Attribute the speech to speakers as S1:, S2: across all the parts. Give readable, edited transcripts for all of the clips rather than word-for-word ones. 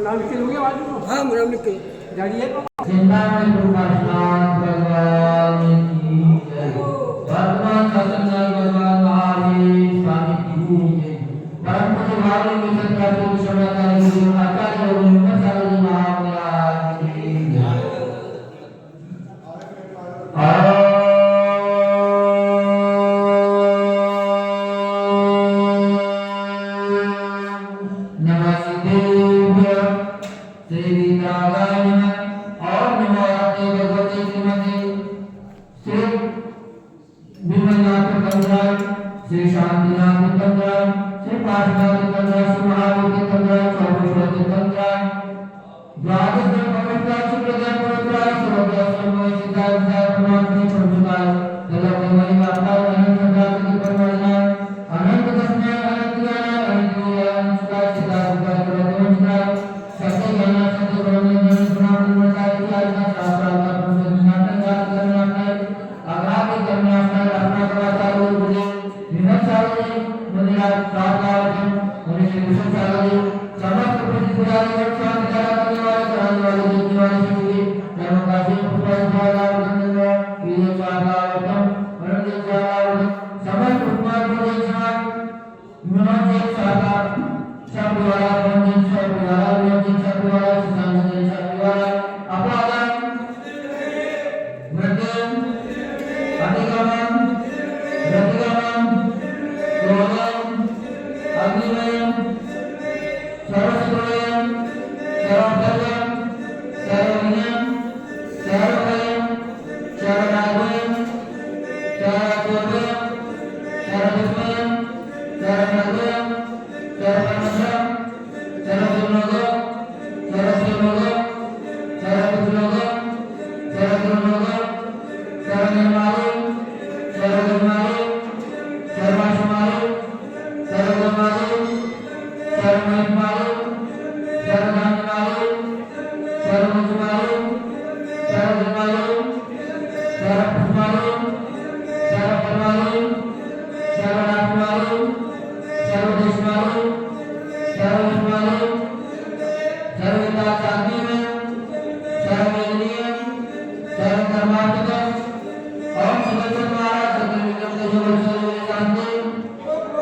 S1: नाम लिख लोगे आज? हाँ नाम लिख जाइए।
S2: चिंतामणि प्रकाशनाथ भगवान की जय। वर्तमान सत्संग भगवान महावीर स्वामी की जय। परम पूज्य भावी मिशन का पूर्ण समाचार गुरु आचार्य रविंद्र सागर महाराज की जय। श्री शांतिनाथ तंत्र, श्री पार्श्वनाथ तंत्र, श्री महावीर तंत्र, चौबीसवें तंत्र, द्वादश पवित्र शुक्लदेव पवित्र सर्वज्ञ सर्वमय सिद्धार्थ विद्या परमात्मा प्रभुता तलक महिमा पाव अनंत संसार की परमात्मा अनंत दसने अनंत ज्ञान अनंत ज्ञान सुखा सिद्धार्थ का परमात्मा सत्य ज्ञान सत्य ब्रह्म ज्ञान प्रणाम नमस्कार इत्यादि का शास्त्र का प्रसन्न नाटक का करना है अगाधि करना है अपना कलाकार बोले सागरी मंदिरा सागरी मनुष्य विष्णु सागरी समस्त प्रति पुजारी और शांति धारा करने वाले कराने वाले देखने वाले सभी धर्म का से पुजारी धारा करने वीर सागरतम परम सागरतम समस्त उपमान को देशवान मनोज सागर सब द्वारा मंदिर सब द्वारा मंदिर सब द्वारा संसार सब द्वारा अपराधन मृत्यु अधिगमन प्रतिगमन अग्निमयम सर्वसुभयम सर्वभयम सर्वविनयम सर्वभयम सर्वनागयम सर्वपूर्वयम सर्वविस्मयम सर्वनगयम सर्वनशम सर्वसुनोगम सर्वसुनोगम सर्वसुनोगम सर्वसुनोगम सर्वनिर्मालम सर्वनिर्मालम सर्वसमालम सर्वमालम सर्वमहिमालम सर्वधनमालम सर्वमुजमालम सर्वधमालम सर्वपुष्मालम सर्वपरमालम सर्वनाथमालम सर्वदेशमालम सर्वविष्मालम सर्वविद्याशांतिमय सर्ववेदनीय सर्वधर्मार्थकम ओम सदस्य महाराज सदस्य विक्रम शांति शांति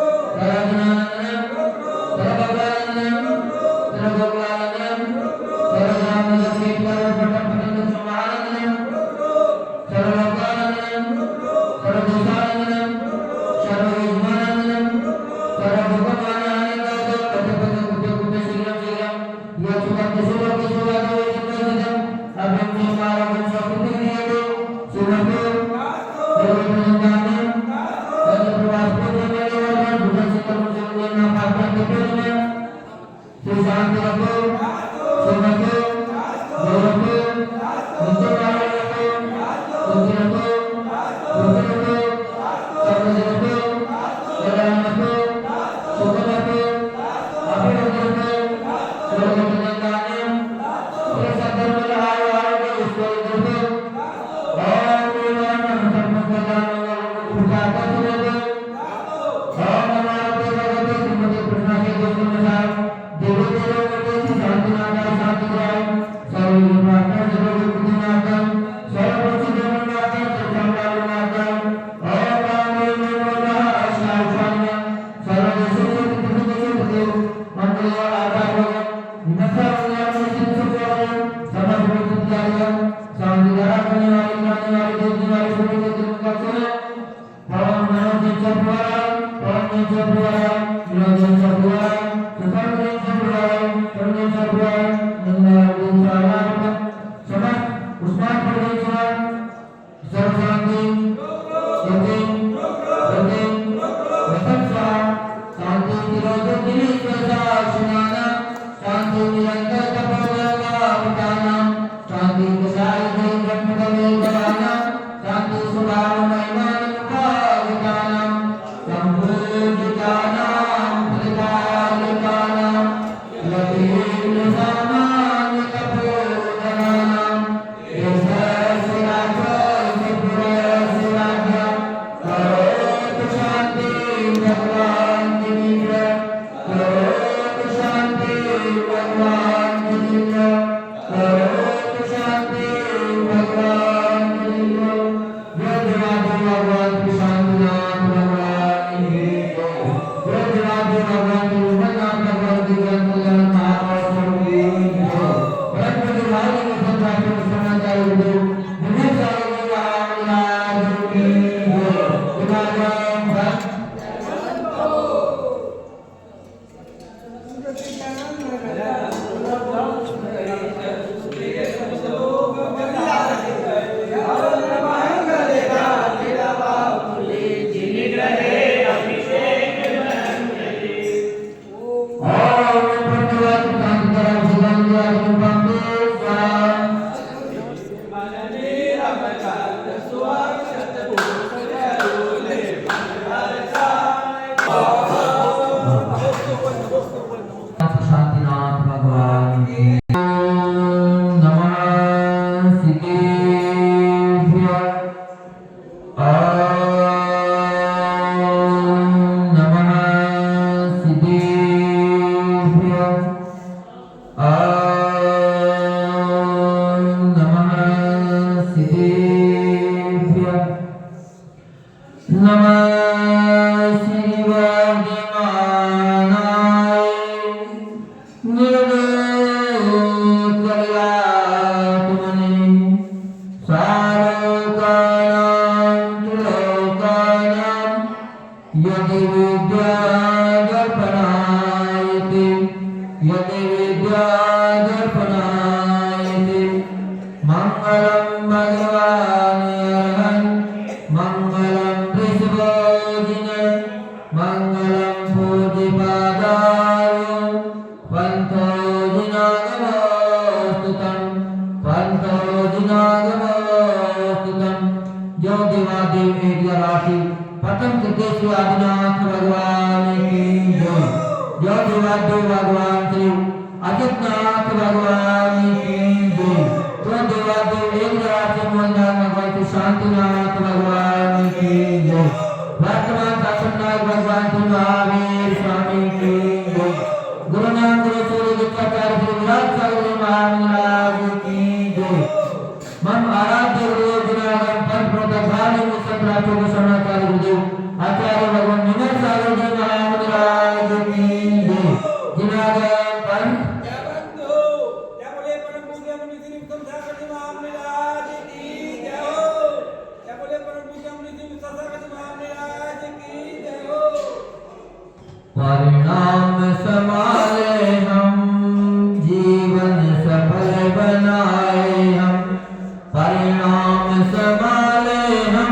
S2: भगवान की जय। ओम शांति भगवान की जय। जय देवाधिदेव भगवान श्री शांतिनाथ भगवान की जय। जय देवाधिदेव भगवान श्री रघुनाथ भगवान की जय। कल्याण महाराज की जय। परम पूज्य भाई के संतान समाचार गुरु विवेक सागर महाराज की जय। इमाम भक्त शांतिनाथ भगवान की नमः सिद्धेभ्य। नमः सिद्धेभ्य। नमः सिद्धेभ्य। नमः शिवाय निर्दोषकल्यात्मने सारोकाणां लोकानां यदि विद्यादर्पणायते मंगलं भगवान् अरहन् मंगलं वृषभोजिन मंगलं पूज्यपादाय पंथोजिनागमोस्तुतं जो देवादेव एक राशि प्रथम सिद्धेश्वर आदिनाथ भगवान की जय। जो देवादेव भगवान श्री अजितनाथ भगवान की जय। तो देवादेव एक राशि मूलनाथ भगवान श्री शांतिनाथ भगवान की जय। वर्तमान शासननाथ भगवान श्री महावीर स्वामी की जय। गुरु नाम गुरु सूर्य दीक्षाचार्य श्री विराट सागर महाराज की जय। मम आराध्य गुरु गुणागम पंथ प्रदभानी मुसंतराचो शरणाचार्य गुरुदेव आचार्य भगवान विनय सागर जी महाराज की जय। जिनागम पंथ
S1: जय बंधु जय बोले परम पूज्य मुनि श्री उत्तम सागर जी महाराज की जय हो। जय बोले परम पूज्य मुनि श्री उत्तम सागर जी महाराज की जय हो।
S2: परिणाम संभाले हम जीवन सफल बनाए हम। परिणाम संभाले हम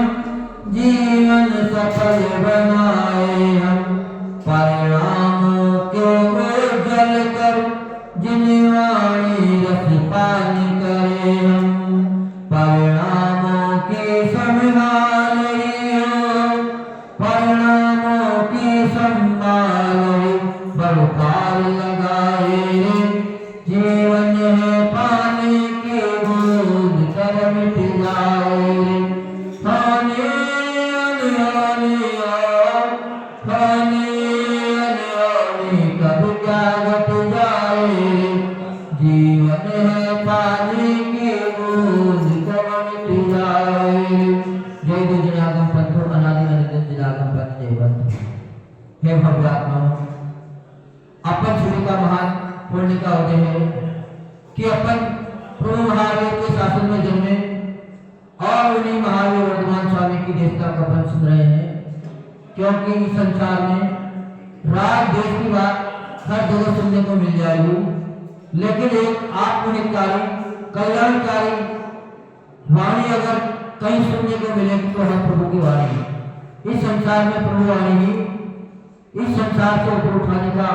S2: जीवन सफल बनाए हम। परिणामों को उज्जवल कर जिनवाणी रस पानी करे हम। परिणामों की संभाले हो परिणामों की संभाले बड़कार लगाए जीवन है पानी की बूंद कर मिट जाए। खाने कब क्या घट जाए जीवन है पानी की बूंद कर मिट जाए। जय गुरु जिनागम पंथो अनादि अनंत जिनागम पंथ जय बंधु। हे भगवात्मा अपन छुरी का महान पुण्य का उदय है कि अपन प्रभु महावीर के शासन में जन्मे और उन्हीं महावीर वर्धमान स्वामी की देवता का अपन सुन रहे हैं। क्योंकि इस संसार में राज देश की बात हर जगह सुनने को मिल जाएगी, लेकिन एक आत्मनिकारी कल्याणकारी वाणी अगर कहीं सुनने को मिलेगी तो है प्रभु की वाणी। इस संसार में प्रभु वाणी ही इस संसार से ऊपर उठाने का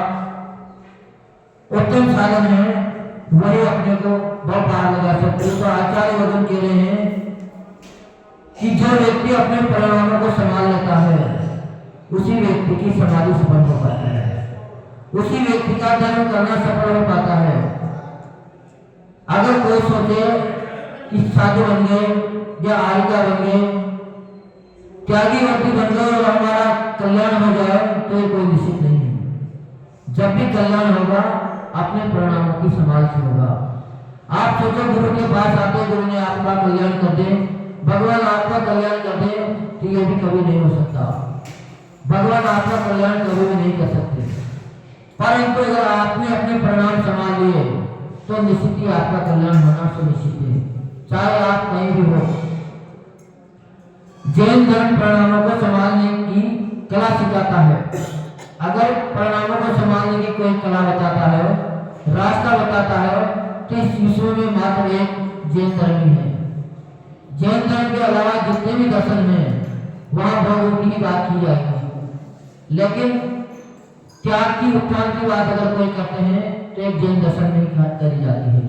S2: उत्तम साधन है। वही अपने को बहुत पार लगा सकते हैं। तो आचार्य वचन कह रहे हैं कि जो व्यक्ति अपने परिणामों को संभाल लेता है उसी व्यक्ति की समाधि सफल हो पाती है, उसी व्यक्ति का धर्म करना सफल हो पाता है। अगर कोई सोचे कि साधु बन गए या आरिका बन गए, त्यागी व्यक्ति बन गए और हमारा कल्याण हो जाए, तो ये कोई निश्चित नहीं है। जब भी कल्याण होगा अपने परिणामों की संभाल से होगा। आप सोचो गुरु के पास आते, गुरु ने आपका कल्याण कर दे, भगवान आपका कल्याण कर दे, तो ये भी कभी नहीं हो सकता। भगवान आपका कल्याण कभी भी नहीं कर सकते। परंतु अगर आपने अपने परिणाम संभाल लिए तो निश्चित ही आपका कल्याण होना सुनिश्चित है, चाहे आप कहीं भी हो। जैन धर्म परिणामों को संभालने की कला सिखाता है। अगर परिणामों को संभालने की कोई कला बताता है, रास्ता बताता है, तो इस विश्व में मात्र एक जैन धर्म ही है। जैन धर्म के अलावा जितने भी दर्शन हैं वहां भगवती की बात की जाएगी, लेकिन त्याग की उत्थान की बात अगर कोई करते हैं तो एक जैन दर्शन में करी जाती है।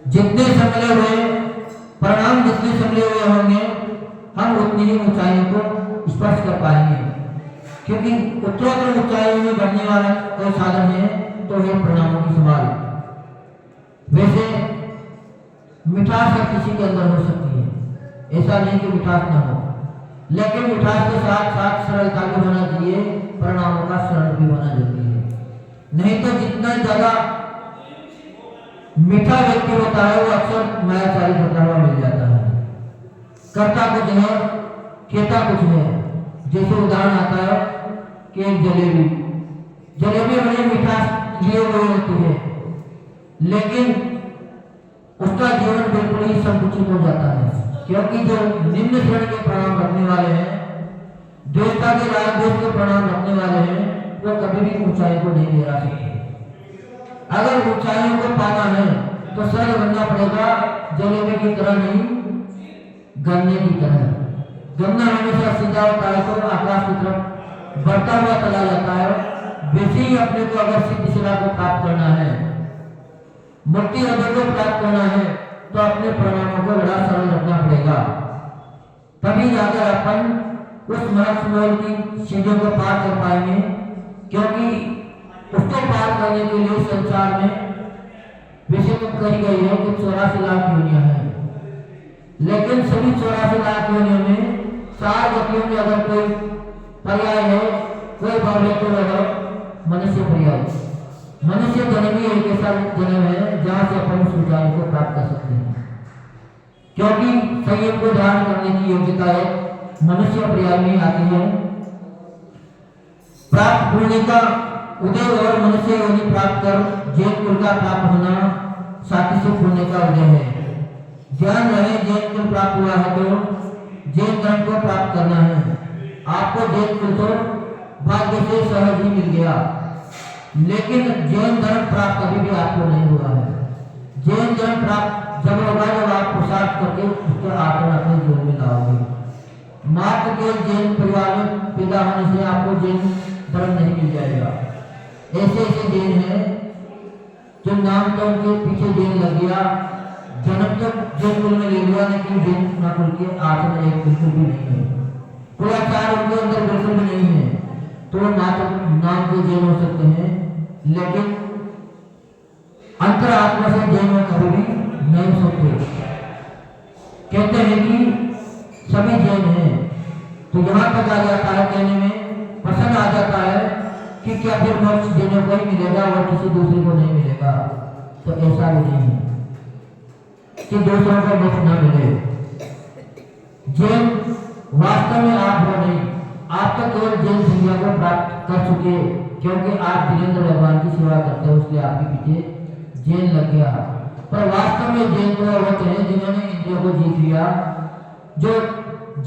S2: जितने संभले हुए परिणाम, जितने संभले हुए होंगे, हम उतनी ही ऊंचाइयों को स्पर्श कर पाएंगे, क्योंकि उत्तरोत्तर ऊंचाइयों में बढ़ने वाला कोई साधन है तो है परिणामों की संभाल। वैसे मिठास हर किसी के अंदर हो सकती है, ऐसा नहीं कि मिठास न हो, लेकिन मिठास के साथ साथ सरलता भी होना चाहिए, परिणामों का सरल भी होना जरूरी है। नहीं तो जितना ज्यादा मीठा व्यक्ति होता है वो अक्सर मायाचारी होता हुआ मिल जाता है। करता कुछ है, कहता कुछ है। जैसे उदाहरण आता है कि एक जलेबी बड़ी मिठास लिए हुए होती है, लेकिन उसका जीवन बिल्कुल ही संकुचित हो जाता है, क्योंकि जो निम्न श्रेणी के परिणाम रखने वाले हैं, देवता के राग देश के परिणाम रखने वाले हैं, वो कभी भी ऊंचाई को नहीं गिरा सकते। अगर ऊंचाइयों को पाना है तो सरल बनना पड़ेगा, जलेबी की तरह नहीं, गन्ने की तरह। गन्ना हमेशा सीधा होता है तो आकाश की तरफ बढ़ता हुआ चला जाता है। वैसे ही अपने को अगर सिद्ध शिला को प्राप्त करना है, मुक्ति हृदय को प्राप्त करना है, तो अपने परिणामों को बड़ा सरल रखना पड़ेगा। तभी जाकर अपन उस महत्वपूर्ण की चीजों को पार कर पाएंगे, क्योंकि उसको पार करने के लिए संसार में वैसे तो कही गई है कि 84 लाख योनियां हैं, लेकिन सभी 84 लाख योनियों में 4 गतियों में अगर कोई पर्याय है, कोई भाव है तो वह मनुष्य पर्याय। मनुष्य जन्म ही एक ऐसा जन्म है जहां से अपन उस ऊंचाई को प्राप्त कर सकते हैं, क्योंकि संयम को धारण करने की योग्यता है मनुष्य पर्याय में आती है। प्राप्त पुण्य का उदय और मनुष्य योनि प्राप्त कर जैन कुल का प्राप्त होना साथी से पुण्य का उदय है। ध्यान रहे, जैन कुल प्राप्त हुआ है तो जैन धर्म को प्राप्त करना है। आपको जैन कुल तो भाग्य से सहज ही मिल गया, लेकिन जैन धर्म प्राप्त कभी भी आपको नहीं हुआ है। जैन धर्म प्राप्त जब होगा जब आप पुरुषार्थ करके उसके आचरण अपने जीवन में लाओगे। मात्र के जैन परिवार में पैदा होने से आपको जैन धर्म नहीं मिल जाएगा। ऐसे ऐसे जैन हैं जो नाम तो उनके पीछे जैन लग गया, जन्म तक जैन कुल में ले लिया, लेकिन जैन कुल के आचरण एक बिल्कुल भी नहीं है, कुलाचार उनके अंदर बिल्कुल भी नहीं है, तो मात्र नाम के जैन हो सकते हैं, लेकिन अंतरात्मा से जैन कभी भी नहीं हो सकते। कहते हैं कि सभी जैन हैं, तो यहाँ तक आ जाता है, कहने में प्रश्न आ जाता है कि क्या फिर मोक्ष जैनों को ही मिलेगा और किसी दूसरे को नहीं मिलेगा? तो ऐसा भी नहीं है कि दूसरों को मोक्ष न मिले। जैन वास्तव में आप हो नहीं, आप तो केवल जैन संज्ञा को प्राप्त कर चुके, क्योंकि आप वीरेंद्र भगवान की सेवा करते हो, उसलिए आपके पीछे जैन लग गया। पर वास्तव में जैन तो होते हैं जिन्होंने इंद्रियों को जीत लिया, जो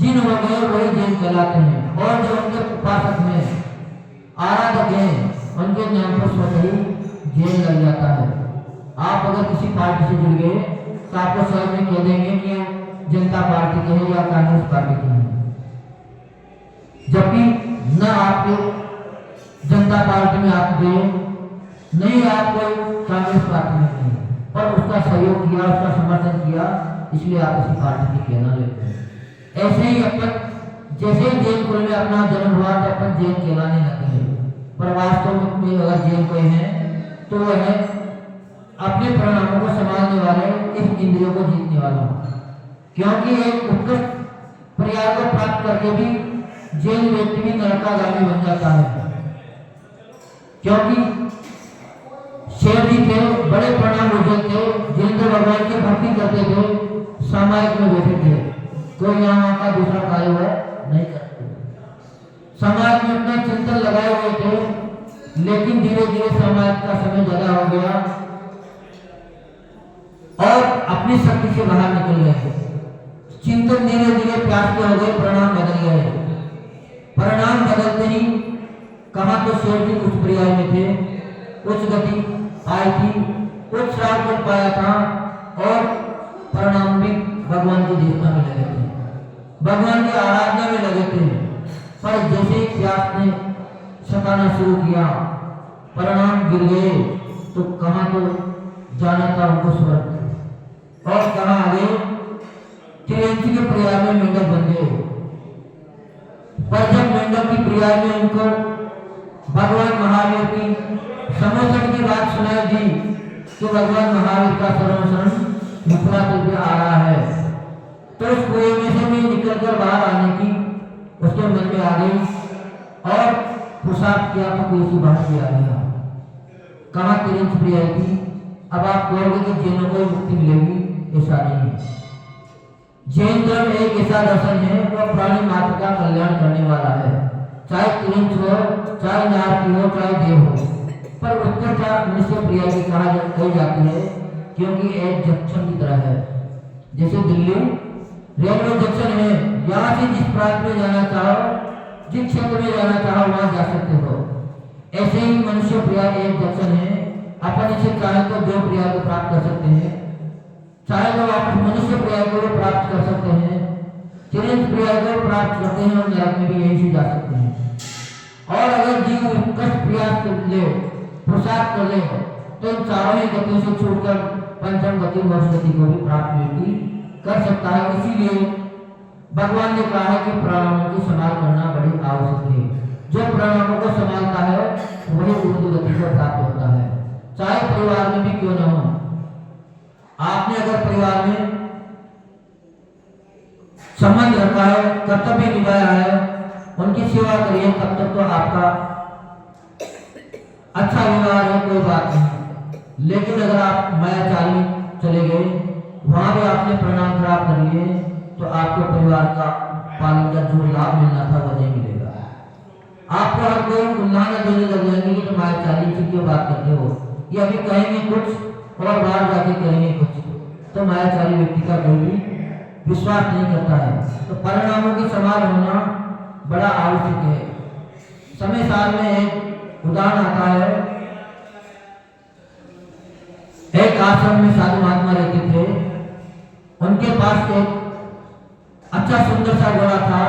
S2: जिन हो गए वही जैन कहलाते हैं, और जो उनके उपासक हैं, आराधक हैं, उनके नाम पर स्वतः ही जैन लग जाता है। आप अगर किसी पार्टी से जुड़ गए तो आपको स्वयं में कह देंगे कि जनता पार्टी के हैं या कांग्रेस पार्टी के हैं, जबकि न आपके जनता पार्टी में आप गए, नहीं आप कोई कांग्रेस पार्टी में गए, पर उसका सहयोग किया, उसका समर्थन किया, इसलिए आप उसी पार्टी की कहना लेते हैं। ऐसे ही अपन जैसे ही जैन कुल में अपना जन्म हुआ तो अपन जैन कहलाने लगे, पर वास्तव में अगर जैन कोई है तो वह है अपने परिणामों को संभालने वाले, इस इंद्रियों को जीतने वाला, क्योंकि एक उत्कृष्ट पर्याय को प्राप्त करके भी जैन व्यक्ति भी नरकागामी बन जाता है, क्योंकि बड़े प्रणाम उज्जवल थे, जिनके भगवान की भक्ति करते थे, सामायिक में बैठे थे। कोई यहाँ का दूसरा कार्य हुआ नहीं करते। समाज में अपना चिंतन लगाए हुए थे, लेकिन धीरे धीरे समाज का समय ज्यादा हो गया और अपनी शक्ति से बाहर निकल गए। चिंतन धीरे धीरे प्यास के हो गए, परिणाम बदल गए। परिणाम बदलते ही कहा तो शेर जी उच्च पर्याय में थे, उच्च गति पाई थी, उच्च श्राप कर पाया था और परिणाम भी भगवान की देखना में लगे थे, भगवान की आराधना में लगे थे। पर जैसे ही प्यास ने सताना शुरू किया, परिणाम गिर गए, तो कहा तो जाना था उनको स्वर्ग और कहा आगे त्रियंची के पर्याय में मेंढक बन गए। पर जब मेंढक की पर्याय में उनको भगवान महावीर की समोसन की बात सुनाई दी कि भगवान महावीर का समोसन मिथिलापुर पे आ रहा है, तो उस कुएं में से भी निकलकर बाहर आने की उसके मन में आ गई और पुरुषार्थ किया तो कोई सी बात किया गया। कहा तिरंज प्रिया थी, अब आप कहोगे कि जैनों को मुक्ति मिलेगी, ऐसा नहीं है। जैन धर्म एक ऐसा दर्शन है जो प्राणी मात्र का कल्याण करने वाला है, चाहे तिरंज हो, चाहे नारकी हो, चाहे देव हो। पर उत्कर्षा मनुष्य प्रिया की कही जाती है क्योंकि एक जंक्शन की तरह है। जैसे दिल्ली रेलवे जंक्शन है, यहाँ से जिस प्रांत में जाना चाहो, जिस क्षेत्र में जाना चाहो वहां जा सकते हो। ऐसे ही मनुष्य प्रिया एक जंक्शन है, अपन इसे चाहे तो देव प्रिया को प्राप्त कर सकते हैं, चाहे तो आप मनुष्य प्रिया को प्राप्त कर सकते हैं, तिरंज प्रिया को प्राप्त करते हैं और नरक में भी यहीं से जा सकते हैं। और अगर जीव उत्कृष्ट प्रयास कर ले, पुरुषार्थ कर ले, तो इन चारों ही गतियों से छूटकर पंचम गति मोक्ष गति को भी प्राप्त कर सकता है। इसीलिए भगवान ने कहा है कि प्राणामों की संभाल करना बड़ी आवश्यक है। जो प्राणामों को संभालता है वही ऊर्ध्व गति को प्राप्त होता है, चाहे परिवार में भी क्यों न हो। आपने अगर परिवार में संबंध रखा है, कर्तव्य निभाया है, उनकी सेवा करिए, तब तक तो आपका अच्छा व्यवहार है, कोई बात नहीं। लेकिन अगर आप मायाचारी चले गए, वहां भी आपने प्रणाम खराब कर लिए, तो आपके परिवार का पालन का जो लाभ मिलना था वो नहीं मिलेगा। आपको हर कोई उल्लाना देने लग जाएंगे कि तुम मायाचारी की क्यों बात करते हो, ये अभी कहेंगे कुछ और बाहर जाके करेंगे कुछ, तो मायाचारी व्यक्ति का कोई भी विश्वास नहीं करता है। तो परिणामों की संभाल होना बड़ा आवश्यक है। समय साल में एक उदाहरण आता है, एक आश्रम में साधु महात्मा रहते थे, उनके पास एक अच्छा सुंदर सा घोड़ा था।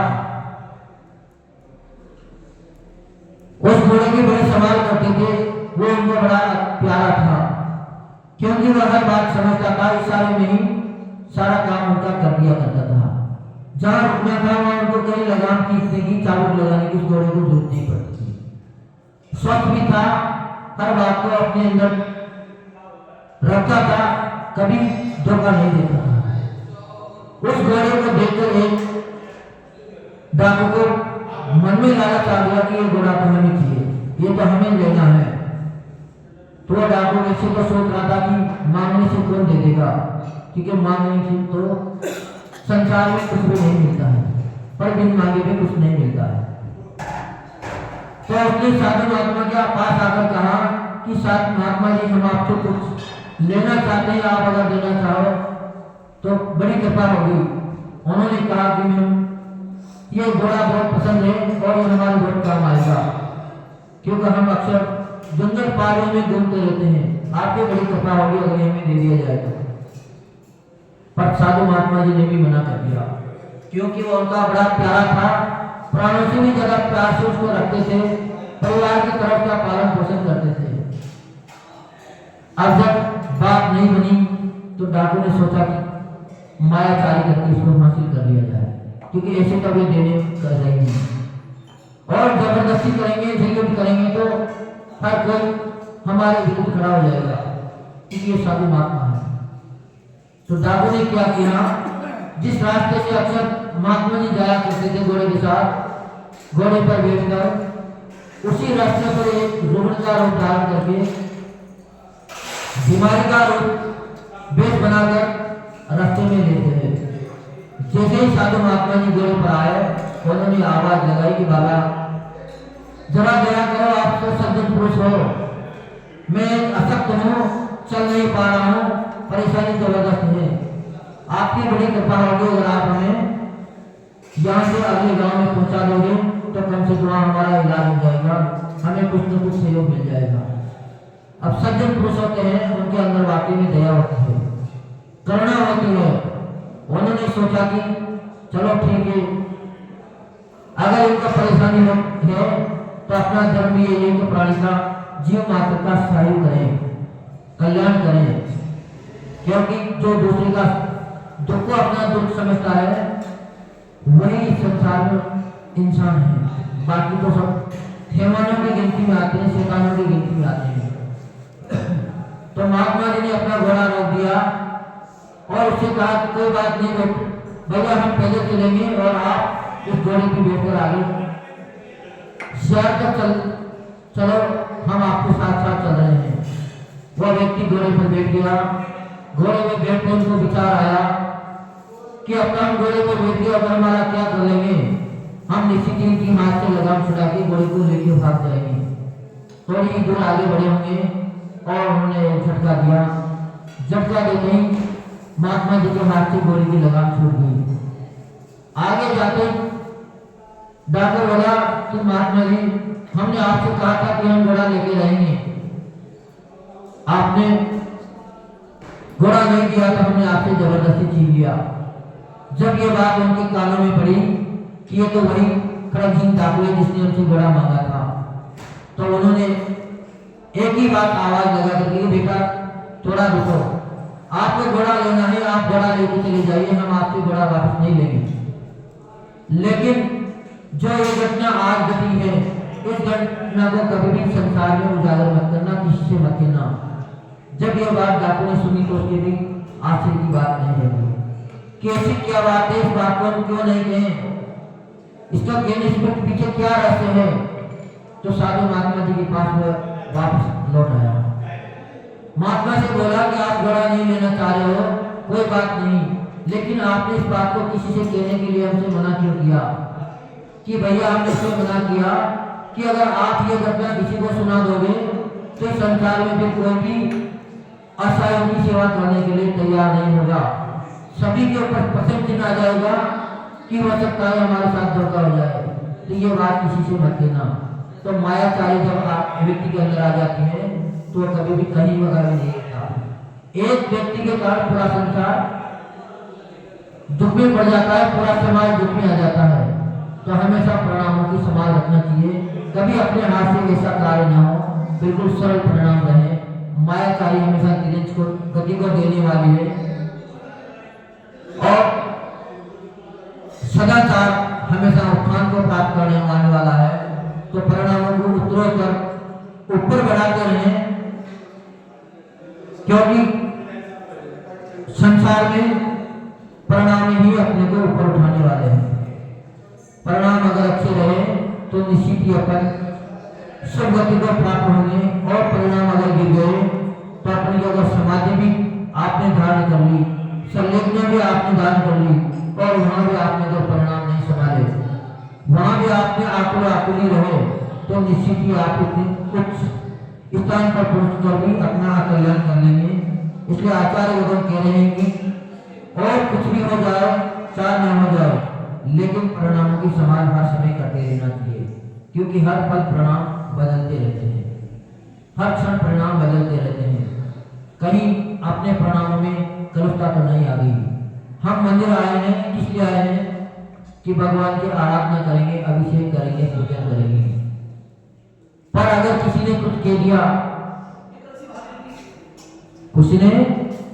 S2: उस घोड़े की बड़ी संभाल करते थे, वो उनको बड़ा प्यारा था क्योंकि वह हर बात समझता था, इशारे में ही सारा काम उनका कर दिया करता था। जहां रुकना था वहां उनको कहीं लगाम खींचने की, चाबुक लगाने की उस घोड़े को जरूरत नहीं पड़ती थी। स्वच्छ भी था, हर बात को अपने अंदर रखता था, कभी धोखा नहीं देता था। उस घोड़े को देखकर एक डाकू को मन में लालच आ गया कि ये घोड़ा तो हमें चाहिए, ये तो हमें लेना है। तो वह डाकू ऐसे तो सोच रहा था कि मांगने से कौन दे देगा, क्योंकि मांगने से तो संसार में कुछ भी नहीं मिलता है, पर बिन मांगे भी कुछ नहीं मिलता है। तो उसने साधु महात्मा के पास आकर कहा कि साधु महात्मा जी, हम आपसे कुछ लेना चाहते हैं, आप अगर देना चाहो तो बड़ी कृपा होगी। उन्होंने कहा कि मैं ये घोड़ा बहुत पसंद है और ये हमारे बहुत काम आएगा, क्योंकि हम अक्सर जंगल पहाड़ों में घूमते रहते हैं, आपकी बड़ी कृपा होगी अगर हमें दे दिया जाए तो। पर साधु महात्मा जी ने भी मना कर दिया, क्योंकि वो उनका बड़ा प्यारा था, प्राणों से भी ज्यादा प्यार से उसको रखते थे, परिवार की तरफ का पालन पोषण करते थे। अब जब बात नहीं बनी तो डाकू ने सोचा कि मायाचारी करके इसको हासिल कर लिया जाए, क्योंकि ऐसे कभी देने कर जाएंगे और जबरदस्ती करेंगे, झूठ करेंगे तो हर कोई हमारे विरुद्ध खड़ा हो जाएगा, क्योंकि ये साधु महात्मा है। तो डाकू ने क्या किया, जिस रास्ते से अक्सर महात्मा जी जाया करते थे घोड़े के साथ, घोड़े पर बैठकर उसी रास्ते पर एक रोहन का रूप धारण करके भिखारी का रूप वेश बनाकर रास्ते में लेते हैं। जैसे ही साधु महात्मा जी घोड़े पर आए, उन्होंने आवाज लगाई कि बाबा जरा दया करो, आप तो सज्जन पुरुष हो, मैं अशक्त हूँ, चल नहीं पा रहा हूँ, परेशानी जबरदस्त है, आपकी बड़ी कृपा होगी, अगर आप हमें यहाँ से अगले गांव में पहुंचा दोगे तो कम से कम हमारा इलाज हो जाएगा, हमें कुछ न कुछ सहयोग मिल जाएगा। अब सज्जन पुरुष होते हैं, उनके अंदर वाकई में दया होती है, करुणा होती है। उन्होंने सोचा कि चलो ठीक है, अगर इनका परेशानी है तो अपना धर्म ये है कि प्राणी का जीव मात्र का सहयोग करें, कल्याण करें, क्योंकि जो दूसरे का दुख को अपना दुख समझता है वही संसार में इंसान है। बाकी तो सब हैवानों की गिनती में आते हैं, शैतानों की गिनती में आते हैं। तो महात्मा जी ने अपना घोड़ा रोक दिया और उससे कहा कि कोई बात नहीं भैया, हम पैदल चलेंगे और आप इस घोड़े की बैठकर आगे शहर तक चलो, हम आपके साथ साथ चल रहे हैं। वह व्यक्ति घोड़े पर बैठ गया। घोड़े में बैठकर उनको विचार आया कि अपना हम घोड़े पर बैठ गए, अब हमारा क्या कर लेंगे, हम निश्चित ही की हाथ से लगाम छुड़ा के घोड़े को लेकर भाग जाएंगे। थोड़ी ही दूर आगे बढ़े होंगे और उन्होंने झटका दिया। झटका देते ही महात्मा जी के हाथ से घोड़े की लगाम छूट गई। आगे जाते डॉक्टर बोला कि महात्मा जी, हमने आपसे कहा था कि हम घोड़ा लेके रहेंगे, आपने घोड़ा नहीं दिया तो हमने आपसे जबरदस्ती छीन लिया। जब ये बात उनके कानों में पड़ी कि ये तो वही खड़गसिंह ठाकुर है जिसने उनसे घोड़ा मांगा था, तो उन्होंने एक ही बात आवाज लगा कर दी, बेटा थोड़ा रुको, आपको घोड़ा लेना है, आप घोड़ा लेके चले जाइए, हम आपसे घोड़ा वापस नहीं लेंगे। लेकिन जो ये घटना आज घटी है, इस घटना को कभी भी संसार में उजागर मत करना, किसी से मत कहना। जब ये बात डाकू ने सुनी तो उसके भी आश्चर्य की बात नहीं रही कि ऐसी क्या बात है, इस बात को हम क्यों नहीं कहें, इसका कहने के पीछे क्या रहस्य है। तो साधु महात्मा जी के पास वो वापस लौट आया। महात्मा से बोला कि आप घोड़ा नहीं लेना चाह रहे हो, कोई बात नहीं, लेकिन आपने इस बात को किसी से कहने के लिए हमसे मना क्यों किया? कि भैया हमने इसमें मना किया कि अगर आप ये घटना किसी को सुना दोगे तो इस संसार में फिर कोई भी असहायों की सेवा करने के लिए तैयार नहीं होगा, सभी के ऊपर प्रश्न चिन्ह आ जाएगा कि हो सकता है हमारे साथ धोखा हो जाए। तो ये बात किसी से मत कहना। तो मायाचारी जब आप व्यक्ति के अंदर आ जाती है तो कभी भी कहीं वगैरह नहीं रहता। एक व्यक्ति के कारण पूरा संसार दुख में पड़ जाता है, पूरा समाज दुख में आ जाता है। तो हमेशा परिणामों की संभाल रखना चाहिए, कभी अपने हाथ से ऐसा कार्य न हो, बिल्कुल सरल परिणाम रहे। मायाचारी हमेशा गति को देने वाली है और सदाचार हमेशा उत्थान को प्राप्त करने वाला है। तो परिणामों को उत्तरोत्तर ऊपर बढ़ाते रहें, क्योंकि संसार में परिणाम ही अपने को ऊपर उठाने वाले हैं। परिणाम अगर अच्छे रहे तो निश्चित ही अपन सब गति को प्राप्त होंगे, और परिणाम अगर गिर गए तो अपनी अगर समाधि भी आपने धारण कर ली, संलेखना भी आपने धारण कर ली, और वहां भी आपने अगर परिणाम नहीं संभाले, वहां भी आपने आकुली रहे, तो निश्चित ही आप इतने उच्च स्थान पर पहुंचकर भी अपना कल्याण कर लेंगे। इसलिए आचार्य लोग कह रहे हैं कि और कुछ भी हो जाए, चाहे न हो जाए, लेकिन परिणामों की संभाल हर समय करते रहना चाहिए, क्योंकि हर पल परिणाम बदलते रहते हैं, हर क्षण परिणाम बदलते रहते हैं। कहीं अपने परिणामों में कलुषता तो नहीं आ गई। हम मंदिर आए हैं, किस लिए आए हैं? कि भगवान की आराधना करेंगे, अभिषेक करेंगे, पूजन करेंगे। पर अगर किसी ने कुछ कह दिया, किसी ने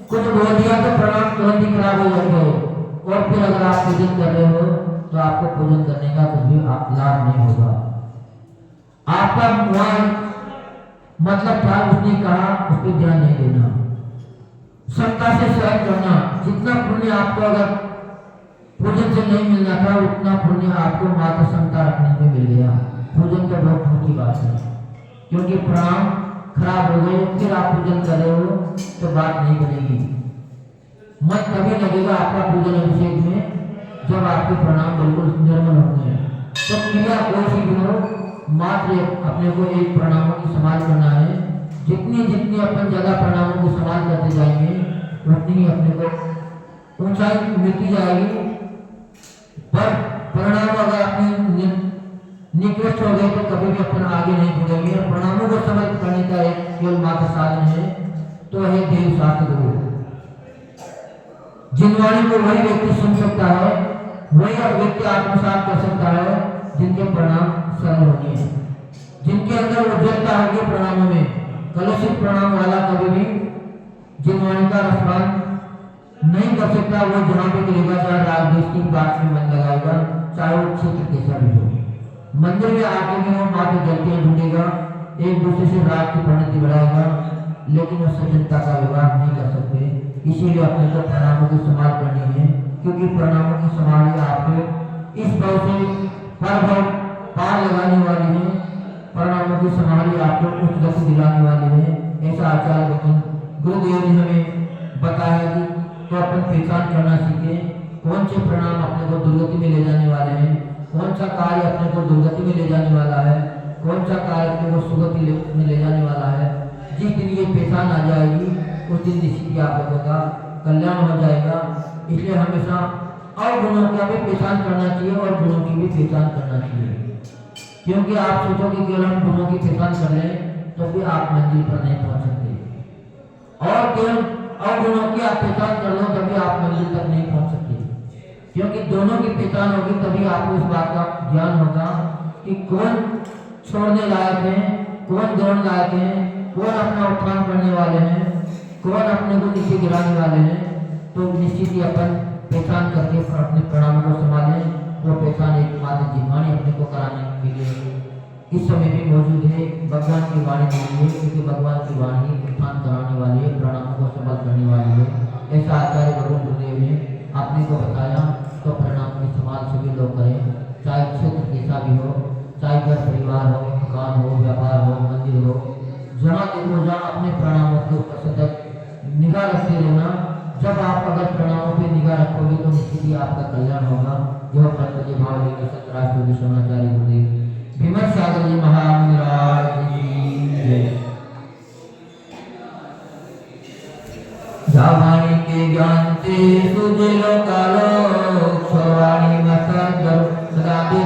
S2: कुछ बोल दिया तो प्रणाम तुरंत ही खराब हो जाएंगे, और फिर अगर आप पूजन कर रहे हो तो आपको पूजन करने का कुछ भी लाभ नहीं होगा। आपका मतलब था, उसने कहा, उस पर ध्यान नहीं देना, क्षमता से सहन करना। जितना पुण्य आपको अगर पूजन से नहीं मिलना था, उतना पुण्य आपको मात्र क्षमता रखने में मिल गया। पूजन तो बहुत दूर की बात है, क्योंकि प्रणाम खराब हो गए फिर आप पूजन कर रहे हो तो बात नहीं बनेगी। मन तभी लगेगा आपका पूजन अभिषेक में जब आपके प्रणाम बिल्कुल निर्मल होंगे। तो क्रिया कोई सी भी हो, मात्र अपने को एक प्रणामों की संभाल करना है। जितनी जितनी अपन जगह प्रणामों की संभाल करते जाएंगे उतनी ही अपने को ऊंचाई मिलती जाएगी। पर प्रणाम अगर अपनी निकृष्ट हो गए तो कभी भी अपन आगे नहीं बढ़ेंगे। प्रणामों को समर्पित करने का एक केवल मात्र साधन है तो है देव शास्त्र गुरु। जिन वाणी को वही व्यक्ति सुन सकता है, वही व्यक्ति आत्मसात कर सकता है जिनके प्रणाम सरल होंगे, जिनके अंदर उज्ज्वलता होगी प्रणामों में। कलुषित प्रणाम वाला कभी भी जिन वाणी का रसपान नहीं कर सकता, वो जहाँ पे करेगा चाहे राग देश की बात में मन लगाएगा, चाहे वो क्षेत्र कैसा भी हो। मंदिर में आके भी वो मात्र गलतियां ढूंढेगा, एक दूसरे से राग की परिणति बढ़ाएगा, लेकिन वो सज्जनता का विवाह नहीं कर सकते। इसीलिए अपने को प्रणामों की संभाल करनी है, क्योंकि प्रणामों की संभाल आपको इस भाव से हर भाव पार लगाने वाली है। प्रणामों की संभाल आपको उच्च गति दिलाने वाली है। ऐसा आचार्य गुरुदेव ने हमें बताया कि तो अपन पहचान करना सीखे कौन से प्रणाम अपने को दुर्गति में ले जाने वाले हैं, कौन सा कार्य अपने को दुर्गति में ले जाने वाला है, कौन सा कार्य अपने को सुगति में ले जाने वाला है। जिस दिन ये पहचान आ जाएगी उस दिन निश्चित आप लोगों का कल्याण हो जाएगा। इसलिए हमेशा अवगुणों का भी पहचान करना चाहिए और गुणों की भी पहचान करना चाहिए, क्योंकि आप सोचो कि केवल हम गुणों की पहचान कर लें तो भी आप मंजिल पर नहीं पहुंच सकते, और केवल अवगुणों की आप पहचान कर लो तभी आप मंजिल तक नहीं पहुंच सकते। क्योंकि दोनों की पहचान होगी तभी आपको इस बात का ज्ञान होगा कि कौन छोड़ने लायक है, कौन ग्रहण लायक है, कौन अपना उत्थान करने वाले हैं, कौन अपने को नीचे गिराने वाले हैं। तो निश्चित ही अपन पहचान करके अपने प्रणामों को संभालें। वो पहचान एकमात्र जिम्मानी अपने को कराने के लिए इस समय भी मौजूद है। भगवान की वाणी नहीं है, क्योंकि भगवान की वाणी उत्थान कराने वाली है, प्रणामों को संभाल करने वाली है। ऐसा आचार्य भगवान गुरुदेव ने आपने को बताया। तो प्रणाम की संभाल सभी लोग करें, चाहे क्षेत्र कैसा भी हो, चाहे घर परिवार हो, दुकान हो, व्यापार हो, मंदिर हो, जहाँ देखो जहाँ अपने प्रणामों के ऊपर सतत निगाह रखते रहना। जब आप अगर प्रणामों पे निगाह रखोगे तो निश्चित ही आपका कल्याण होगा। यह पंडित जी भाव लेकर सतराष्ट्र विश्वनाचार्य गुरुदेव विमल सागर जी महाराज की वाणी के ज्ञान से सुजलो कालो वाणी मत सदा दे